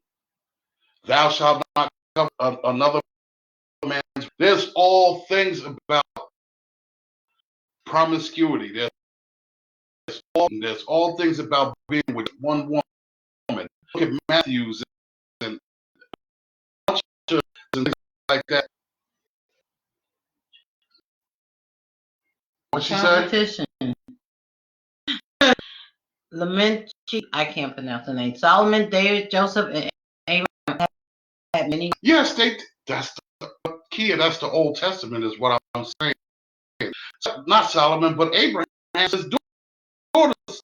thou shalt not covet another man's. There's all things about promiscuity. There's all things about being with one woman. Look at Matthew's and things like that. What she said? Lament, I can't pronounce the name. Solomon, David, Joseph, and Abraham had many. Yes, that's the key. That's the Old Testament, is what I'm saying. Not Solomon, but Abraham has his daughters.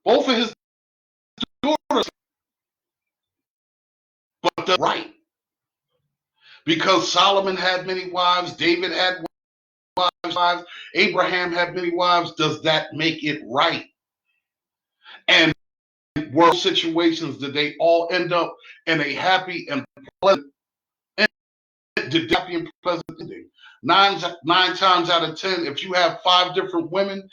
Both of his daughters. But they're right. Because Solomon had many wives, David had wives, Abraham had many wives. Does that make it right? And world situations, did they all end up in a happy and pleasant ending? Nine times out of 10, if you have 5 different women,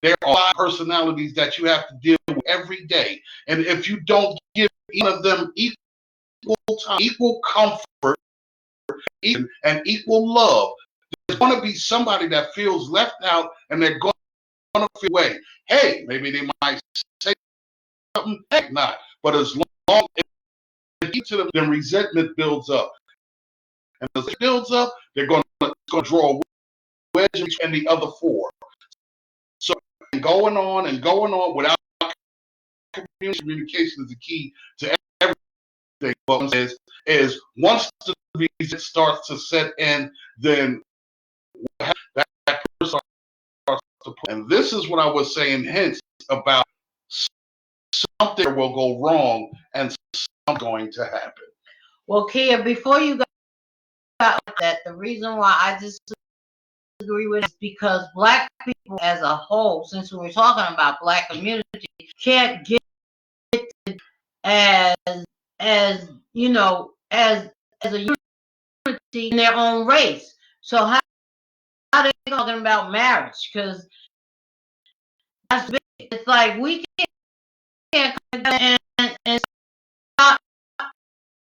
there are 5 personalities that you have to deal with every day. And if you don't give each of them equal time, equal comfort, and equal love, there's going to be somebody that feels left out, and they're going to feel away. Hey, maybe they might say something, heck not. But as long as each of them, then resentment builds up. And as it builds up, they're going to draw a wedge in the other 4. So going on without communication is the key to everything. But is once the resentment starts to set in, then that person starts to put. And this is what I was saying, hence about something will go wrong and something going to happen. Well, Kia, before you go about that, the reason why I disagree with it is because black people as a whole, since we were talking about black community, can't get as you know, as a unity in their own race. So how they're talking about marriage, because that's big. It's like we can't come together and stop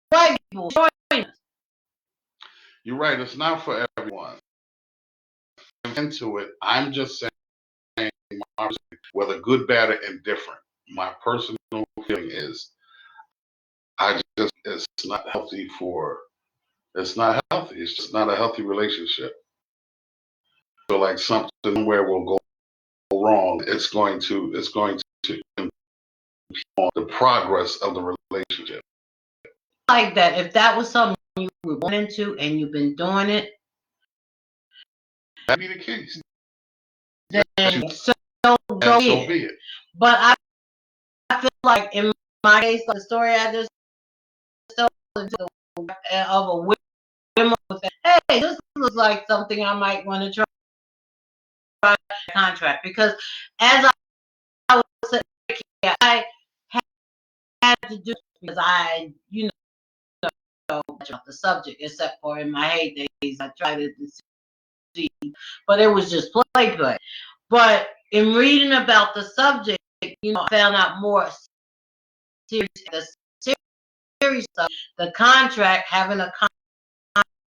white people joining us. You're right. It's not for everyone. Into it, I'm just saying, whether good, bad, or indifferent. My personal feeling is, it's not healthy for. It's not healthy. It's just not a healthy relationship. So like something where will go wrong, it's going to impede the progress of the relationship. Like that, if that was something you were born into and you've been doing it, that'd be the case. Then so be it. But I feel like in my case, like the story I just told of a woman with, hey, this looks like something I might want to try contract, because as I was saying, I had to do, because I, about the subject, except for in my heydays, I tried to see, but it was just play. But in reading about the subject, I found out more serious, stuff, the contract, having a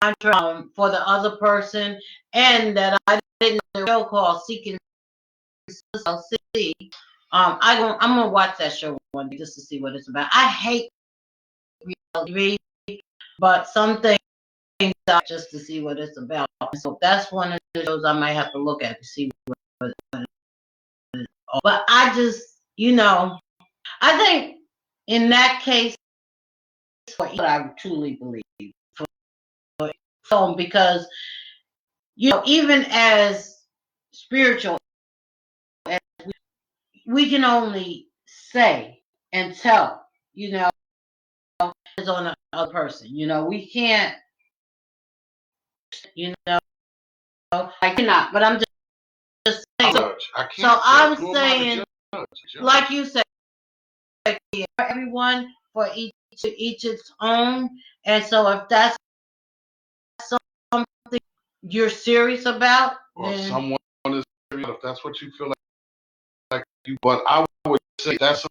contract for the other person, and that I didn't know the show called Seeking LC. I'm gonna watch that show one day just to see what it's about. I hate reality, but some things just to see what it's about. So that's one of the shows I might have to look at to see what it is. But I just, I think in that case, what I truly believe. Because, even as spiritual, as we can only say and tell, it's on a person. We can't, I cannot, but I'm just saying. So I'm saying, like you said, for everyone, for each its own. And so if that's something you're serious about, or then someone is serious, if that's what you feel like you. But I would say that's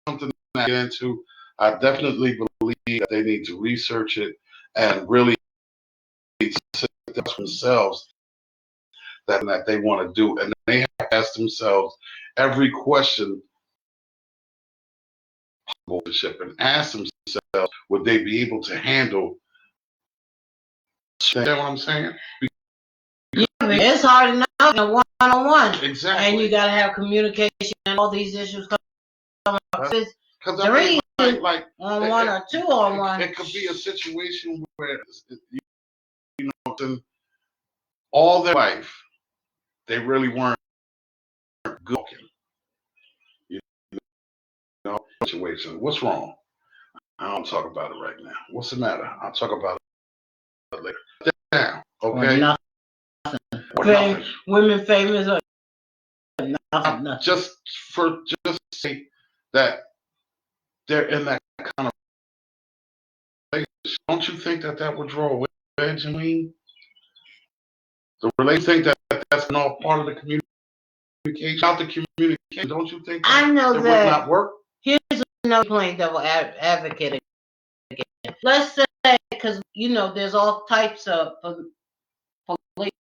something to get into. I definitely believe that they need to research it and really themselves that they want to do, and they have to ask themselves every question and ask themselves, would they be able to handle? You know what I'm saying? It's hard enough in a one-on-one. Exactly. And you got to have communication and all these issues come up. Because like on one or two on one. It could be a situation where, all their life, they really weren't good. Situation. What's wrong? I don't talk about it right now. What's the matter? I'll talk about it later. Down, okay? Or nothing. Women famous or nothing. Just say that they're in that kind of relationship. Don't you think that would draw a wedge in between? The relationship, think that's not part of the communication. Out the communication, don't you think that it would not work? Here's another playing devil advocate again. Let's say, because there's all types of polygamy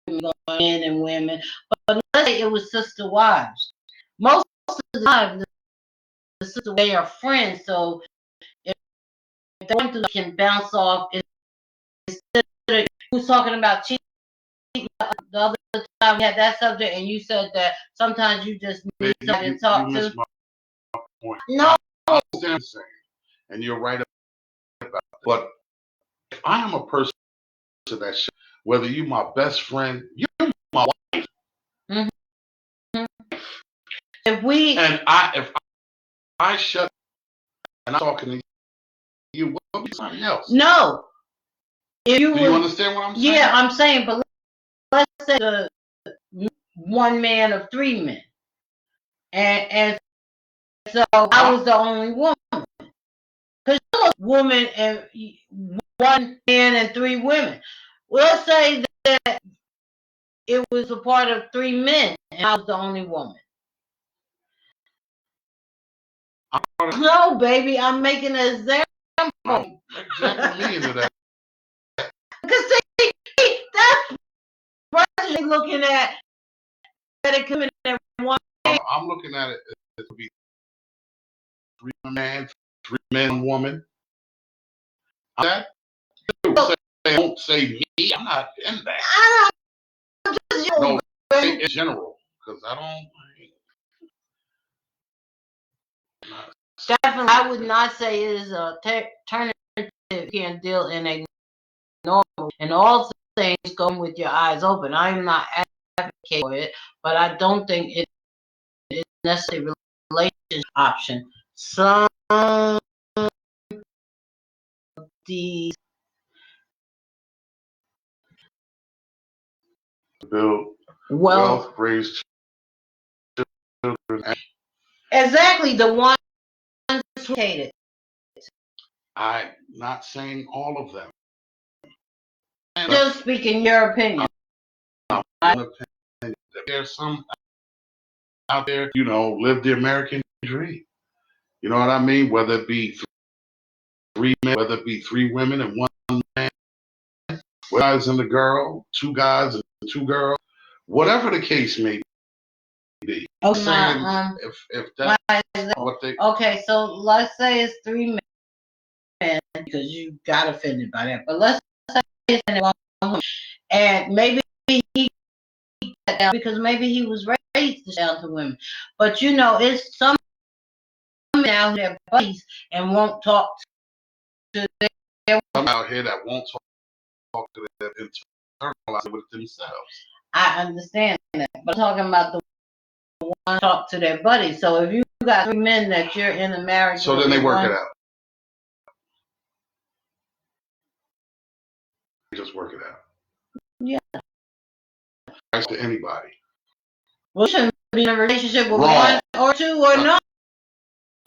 going men and women, but let's say it was sister wives. Most of the time, the sister, they are friends, so if they can bounce off. Instead of who's talking about cheating, the other time we had that subject, and you said that sometimes you just need somebody to talk to. Missed my point. No, I understand what you're saying, and you're right about it. But if I am a person that whether you're my best friend, you're my wife. Mm-hmm. If I shut and I'm talking to you, what be something else? No. Do you understand what I'm saying? Yeah, I'm saying, but let's say the one man of three men, and so I was the only woman, because you're a woman and one man and three women. Well, let's say that it was a part of 3 men, and I was the only woman. No, baby, I'm making an example. Example me into that. Because see, that's what you're looking at. That it could in one. I'm looking at it as to be 3 men, 3 men, woman. That don't say me. I'm not in that. I'm just no, say in general, because I don't. Definitely, I would not say it is a alternative. You can deal in a normal, and all things go with your eyes open. I'm not advocating for it, but I don't think it is necessarily a relationship option. Some of these build wealth, raise children. Exactly, the ones who hated. I'm not saying all of them. Just speaking your opinion. There's some out there, live the American dream. You know what I mean? Whether it be 3 men, whether it be 3 women and 1 man, guys and a girl, 2 guys and 2 girls, whatever the case may be. Oh, saying if that's what they. Okay, so let's say it's 3 men because you got offended by that, but let's say it's 1 woman, and maybe he because maybe he was raised down to women, but it's some now who have buddies and won't talk to their. Some out here that won't talk to them, internalize it with themselves. I understand that, but I'm talking about the one talk to their buddies. So if you got 3 men that you're in a marriage, so then they work it out. They just work it out. Yeah. Thanks to anybody. Well, you shouldn't be in a relationship with 1 or 2 or not.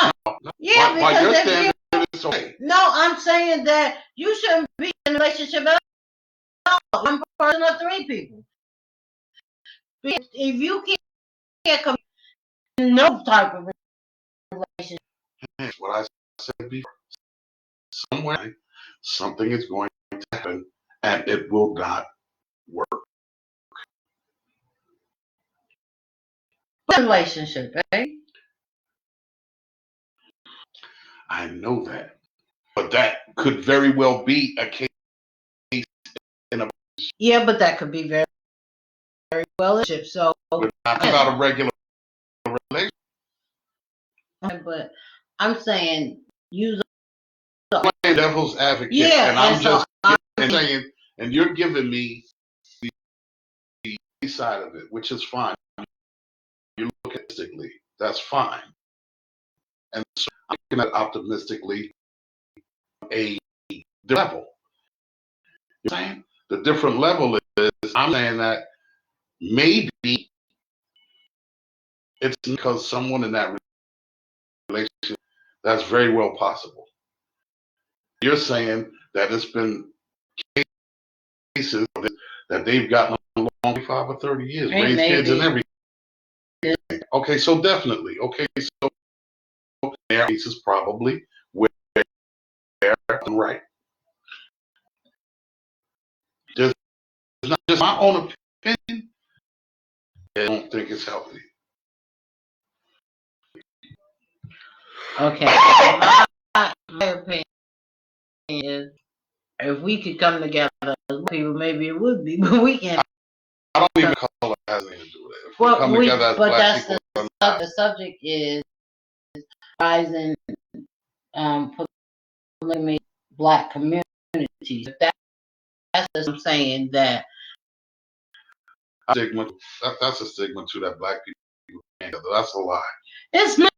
No. Yeah, because if it's okay. No, I'm saying that you shouldn't be in a relationship at all. 1 person or 3 people. If you can't come no type of relationship. That's what I said before. Somewhere, something is going to happen, and it will not work. Relationship, eh? I know that, but that could very well be a case in a. Yeah, but that could be very, very well. So we're not about a regular relationship. But I'm saying use. Playing devil's advocate, yeah, and I'm saying, and you're giving me the side of it, which is fine. You look optimistically, that's fine, and so I'm looking at optimistically a level. You're saying the different level is. I'm saying that maybe it's because someone in that relationship. That's very well possible. You're saying that it's been cases that they've gotten along 25 or 30 years, raised kids and everything. Okay, so definitely. Okay, so there are cases probably where I'm right. Just not just my own opinion. I don't think it's healthy. Okay, my opinion is if we could come together as people, maybe it would be, but we can't. I don't even color has anything to do with it. If well, we come together as black people, the subject is rising polygamy black communities. That's what I'm saying that. Stigma, that's a stigma too that black people can't together. That's a lie. It's not.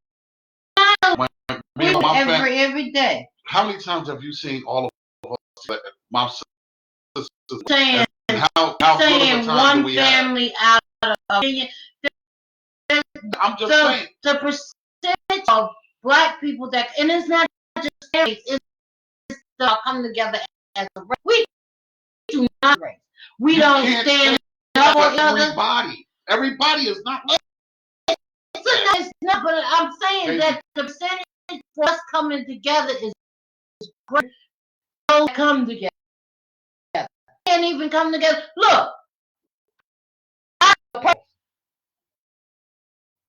Every day. How many times have you seen all of us, my sisters, saying, and how good of a time do we family have? Out of a million. I'm just saying. The percentage of black people that, and it's not just families, it's come together as a race. We do not race. We don't stand Everybody is not like it's not, but I'm saying that the percentage for us coming together is great. Don't come together. Can't even come together. Look,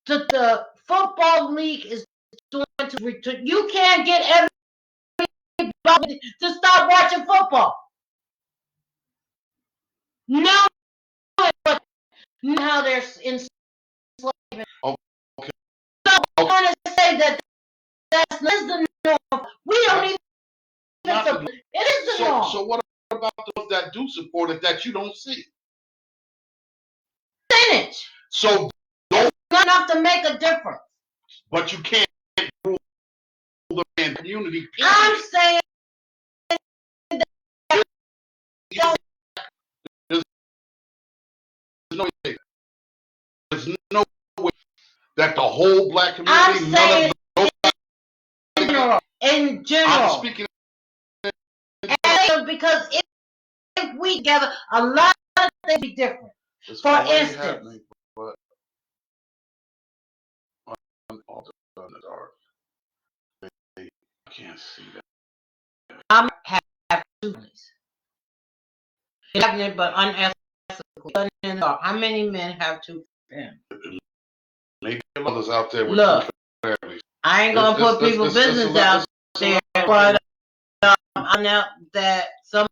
the football league is doing to return. You can't get everybody to stop watching football. No, but how they're enslaving. okay. So I want to say that that's the norm. We don't even. It is the norm. So what about those that do support it that you don't see? Percentage. So it's not enough to make a difference. But you can't rule the community. Period. I'm saying there's no way that the whole black community. I'm saying in general. I'm speaking because if we together, a lot of things be different. For instance, I can't see that. I have two families. It's happening, but unethical. How many men have two families? Maybe others out there with look, two families. I ain't gonna put people's business out there, but I know that somebody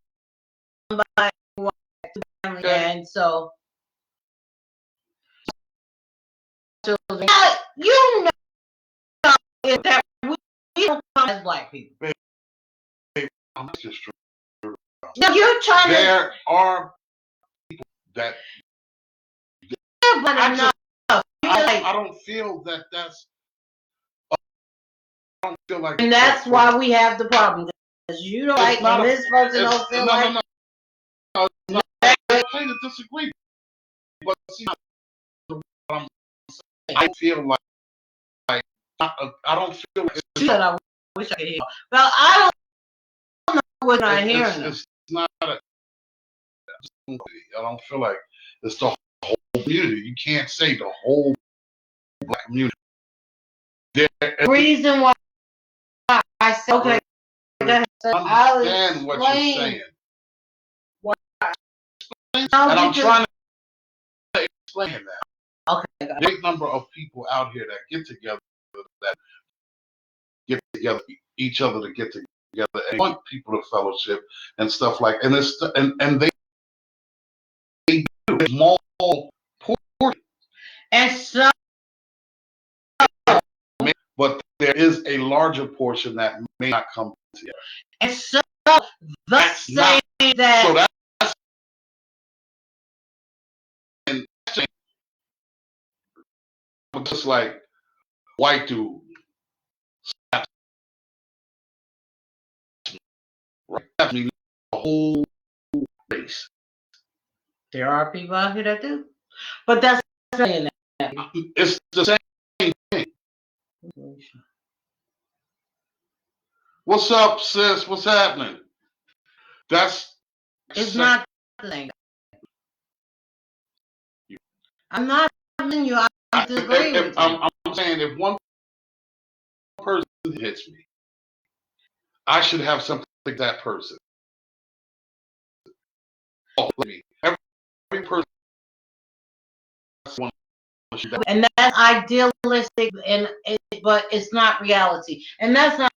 wants two families, and so you know that we don't come as black people. I'm just true. No, you're trying there are people that I don't feel that that's I don't feel like, and that's why we have the problem, because you don't like, and this person don't feel like. No, it's not okay to disagree, but see, I feel like I don't feel like it's I wish I could hear. Well, I don't know what I'm hearing. It's not. I don't feel like it's the whole community. You can't say the whole black community. The reason why I said okay. I understand what you're saying. And I'm trying to explain that. Okay. Big number of people out here that get together, each other to get together, and want people to fellowship and stuff like, and it's and they do small portion. And so, but there is a larger portion that may not come together. And so, thus saying that. So that's just like white dude. Right? That means the whole race. There are people out here that do, but that's saying that. It's the same thing. What's up, sis? What's happening? It's not the thing. I'm not telling you I disagree with you. I'm saying if one person hits me, I should have something like that person. Oh, every person. And that's idealistic, but it's not reality. And that's not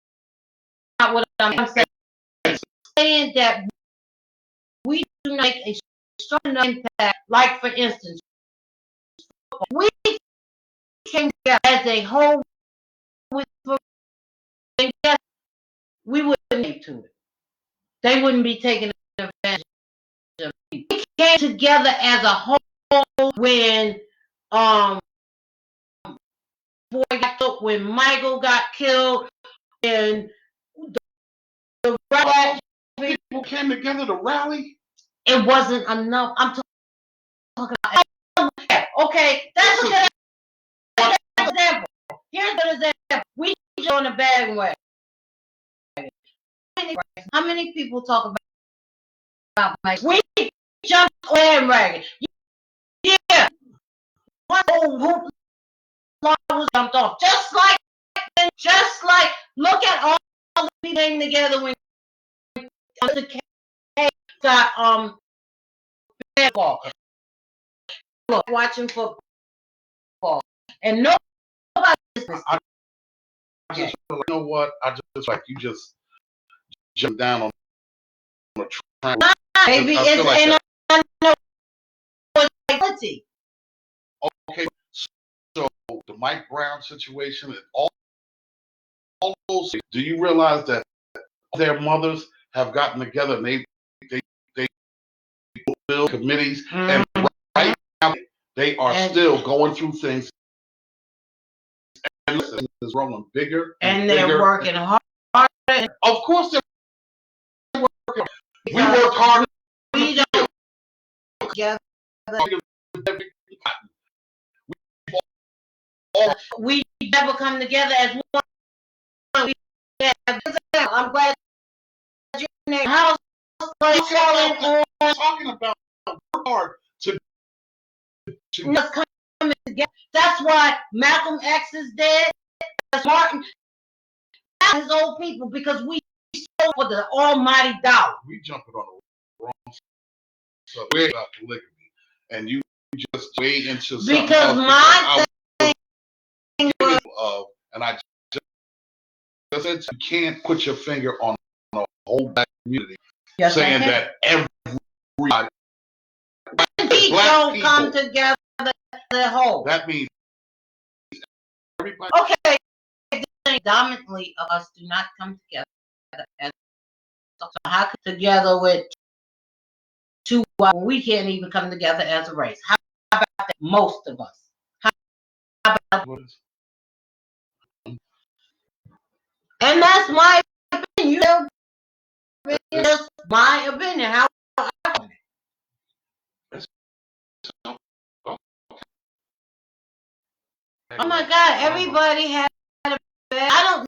what I'm saying. I'm saying that we do make a strong impact. Like, for instance, we came together as a whole we wouldn't make to it. They wouldn't be taking advantage of it. We came together as a whole when when Michael got killed, and the people came together to rally. It wasn't enough. I'm talking about. Okay, that's a good example. Here's an example. We on a bandwagon. How many people talk about Mike? We jumped on bandwagon. one whole hoop was jumped off. Just like, look at all the people came together when the K got baseball. Watching football, and nobody. I just feel like, you know what? I just like you just jump down on a train. Maybe it's like and I know it's okay. So the Mike Brown situation and all those. Do you realize that their mothers have gotten together and they build committees and right now they are still going through things and is growing bigger and they're bigger. Working hard. Of course they're working. We work hard. We don't together. We never come together as one. I'm glad you're in the house. Talking about work hard to come together. That's why Malcolm X is dead. That's Martin. His old people, because we spoke for the almighty dollar. We jumping on the wrong subject about polygamy, and you just wade into something because else my thing and I just said you can't put your finger on a whole black community saying that everybody we don't people, come together the whole. That means everybody. Okay, predominantly of us do not come together as so how come together with two we can't even come together as a race? How about that? Most of us? How about and that's my opinion. That's my opinion. How oh my God! Everybody had a bad. I don't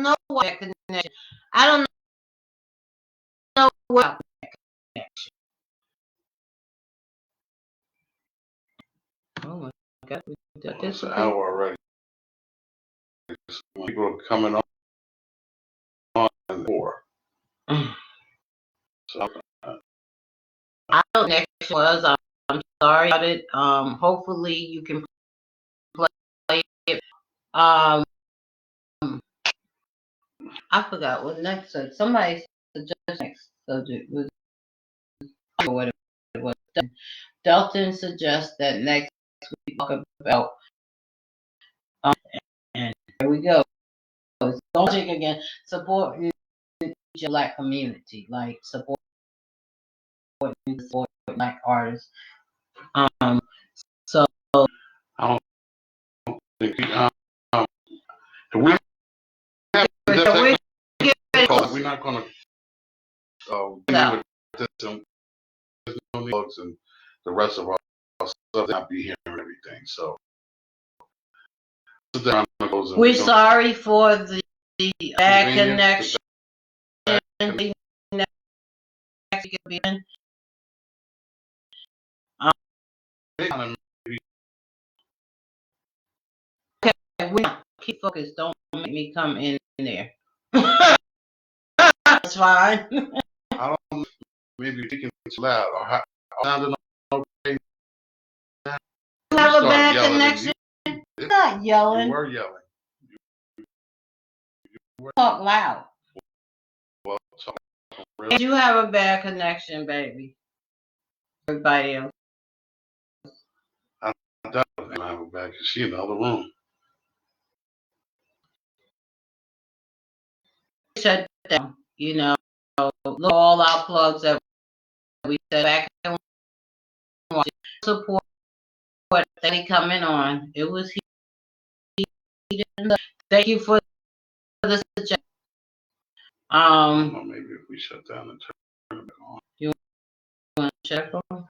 know what connection. I don't know what connection. Oh my God! It's an hour already. People are coming on and more. So, I don't know if it was. I'm sorry about it. Hopefully you can play it. I forgot what next. Somebody suggested next subject was what it was. Dalton suggests that next we talk about. And here we go. Subject again. Support the Black community, like support Black artists. So I don't think we're not going to with this and the rest of our stuff not be hearing everything. So we're sorry for the bad connection. Okay, we keep focused. Don't make me come in there. That's fine. I don't. Maybe speaking too loud or sounding okay. You have a bad connection. You're not yelling. You were yelling. Talk loud. Well, You have a bad connection, baby. Everybody else. I definitely have a bad because she's in the other room. Shut down. You know, look all our plugs that we said back and support that he coming on. It was he. Thank you for the suggestion. Maybe if we shut down and turn it back on. You want to check on?